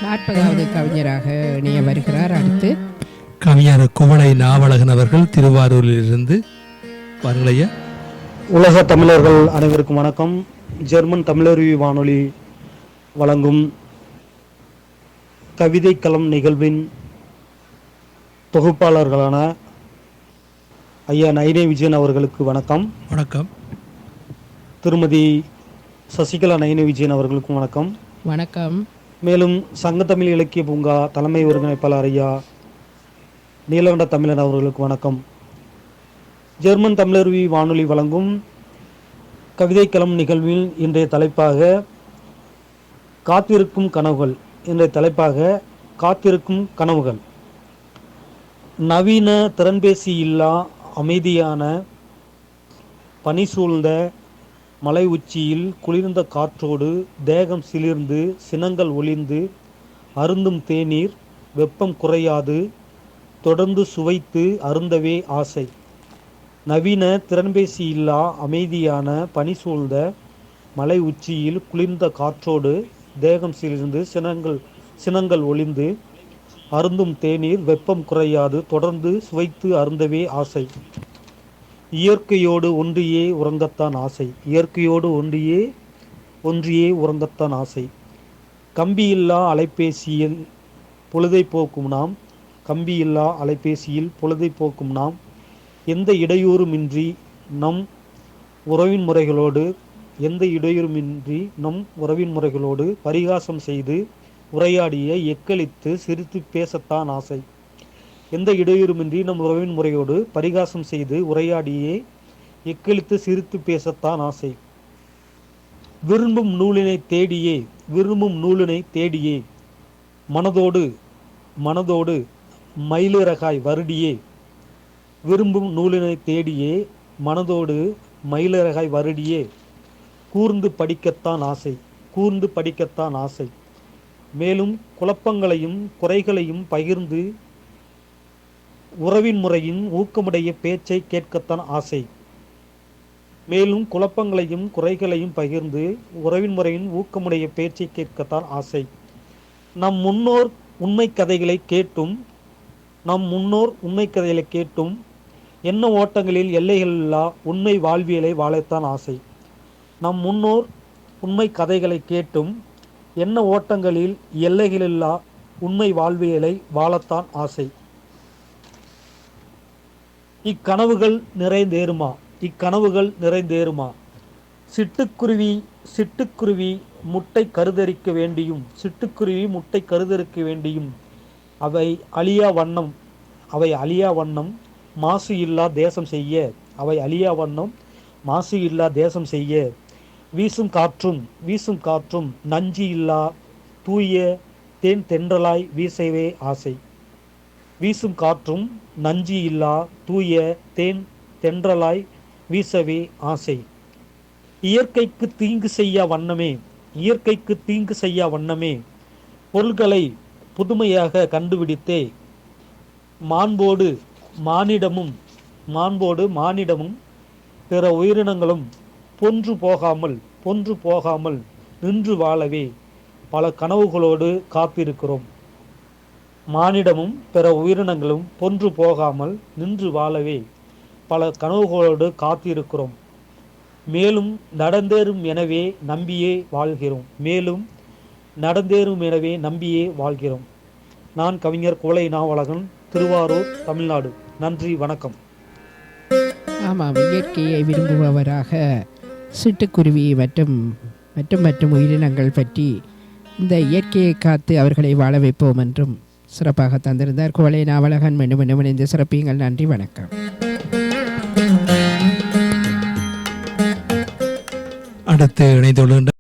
40வது கவிஞராக இணைய வருகிறார். அடுத்து கவிஞர் குவளை நாவலகன் அவர்கள் திருவாரூரிலிருந்து வாருங்களையா. உலக தமிழர்கள் அனைவருக்கும் வணக்கம். ஜெர்மன் தமிழருவி வானொலி வழங்கும் கவிதை களம் நிகழ்வின் தொகுப்பாளர்களான ஐயா நயினே விஜயன் அவர்களுக்கு வணக்கம். வணக்கம். திருமதி சசிகலா நயினே விஜயன் அவர்களுக்கும் வணக்கம். வணக்கம். மேலும் சங்கத்தமிழ் இலக்கிய பூங்கா தலைமை ஒருங்கிணைப்பாளர் ஐயா நீலகண்ட தமிழன் அவர்களுக்கு வணக்கம். ஜெர்மன் தமிழருவி வானொலி வழங்கும் கவிதை களம் நிகழ்வில் இன்றைய தலைப்பாக காத்திருக்கும் கனவுகள். இன்றைய தலைப்பாக காத்திருக்கும் கனவுகள். நவீன திறன்பேசி இல்லா அமைதியான பனி சூழ்ந்த மலை உச்சியில் குளிர்ந்த காற்றோடு தேகம் சிலிர்ந்து சினங்கள் ஒளிந்து அருந்தும் தேநீர் வெப்பம் குறையாது தொடர்ந்து சுவைத்து அருந்தவே ஆசை. நவீன திறன்பேசி இல்லா அமைதியான பனி சூழ்ந்த மலை உச்சியில் குளிர்ந்த காற்றோடு தேகம் சிலிர்ந்து சினங்கள் ஒளிந்து அருந்தும் தேநீர் வெப்பம் குறையாது தொடர்ந்து சுவைத்து அருந்தவே ஆசை. இயற்கையோடு ஒன்றியே உறங்கத்தான் ஆசை. இயற்கையோடு ஒன்றியே உறங்கத்தான் ஆசை. கம்பியில்லா அலைபேசியில் பொழுதை போக்கும் நாம் கம்பியில்லா அலைபேசியில் பொழுதை போக்கும் நாம் எந்த இடையூறுமின்றி நம் உறவின் முறைகளோடு பரிகாசம் செய்து உரையாடிய எக்களித்து சிரித்து பேசத்தான் ஆசை. எந்த இடையூறுமின்றி நம் உறவின் முறையோடு பரிகாசம் செய்து உரையாடியே எக்களித்து சிரித்து பேசத்தான் ஆசை. விரும்பும் நூலினை தேடியே மனதோடு மயிலிறகாய் வருடியே. விரும்பும் நூலினை தேடியே மனதோடு மயிலிறகாய் வருடியே கூர்ந்து படிக்கத்தான் ஆசை. மேலும் குழப்பங்களையும் குறைகளையும் பகிர்ந்து உறவின் முறையின் ஊக்கமுடைய பேச்சை கேட்கத்தான் ஆசை. மேலும் குழப்பங்களையும் குறைகளையும் பகிர்ந்து உறவின் முறையின் ஊக்கமுடைய பேச்சை கேட்கத்தான் ஆசை. நம் முன்னோர் உண்மை கதைகளை கேட்டும் எண்ண ஓட்டங்களில் எல்லைகளில்லா உண்மை வாழ்வியலை வாழத்தான் ஆசை. நம் முன்னோர் உண்மை கதைகளை கேட்டும் எண்ண ஓட்டங்களில் எல்லைகளில்லா உண்மை வாழ்வியலை வாழத்தான் ஆசை. இக்கனவுகள் நிறைந்தேறுமா? சிட்டுக்குருவி முட்டை கருதரிக்க வேண்டியும் அவை அழியா வண்ணம் மாசு இல்லா தேசம் செய்ய வீசும் காற்றும் நஞ்சு இல்லா தூய தேன் தென்றலாய் வீசவே ஆசை. வீசும் காற்றும் நஞ்சு இல்லா தூய தேன் தென்றலாய் வீசவே ஆசை. இயற்கைக்கு தீங்கு செய்ய வண்ணமே பொருள்களை புதுமையாக கண்டுபிடித்தே மாண்போடு மானிடமும் பிற உயிரினங்களும் பொன்று போகாமல் நின்று வாழவே பல கனவுகளோடு காத்திருக்கிறோம். மானிடமும் பிற உயிரினங்களும் பொன்று போகாமல் நின்று வாழவே பல கனவுகளோடு காத்திருக்கிறோம். மேலும் நடந்தேறும் எனவே நம்பியே வாழ்கிறோம். நான் கவிஞர் குவளை நாவலகன், திருவாரூர், தமிழ்நாடு. நன்றி, வணக்கம். ஆமாம், இயற்கையை விரும்புபவராக சிட்டுக்குருவி மற்றும் உயிரினங்கள் பற்றி இந்த இயற்கையை காத்து அவர்களை வாழ வைப்போம் என்றும் சிறப்பாக தந்திருந்தார் குவளை நாவலகன். மீண்டும் இணைந்து சிறப்பியுங்கள். நன்றி, வணக்கம். அடுத்து இணைந்துள்ள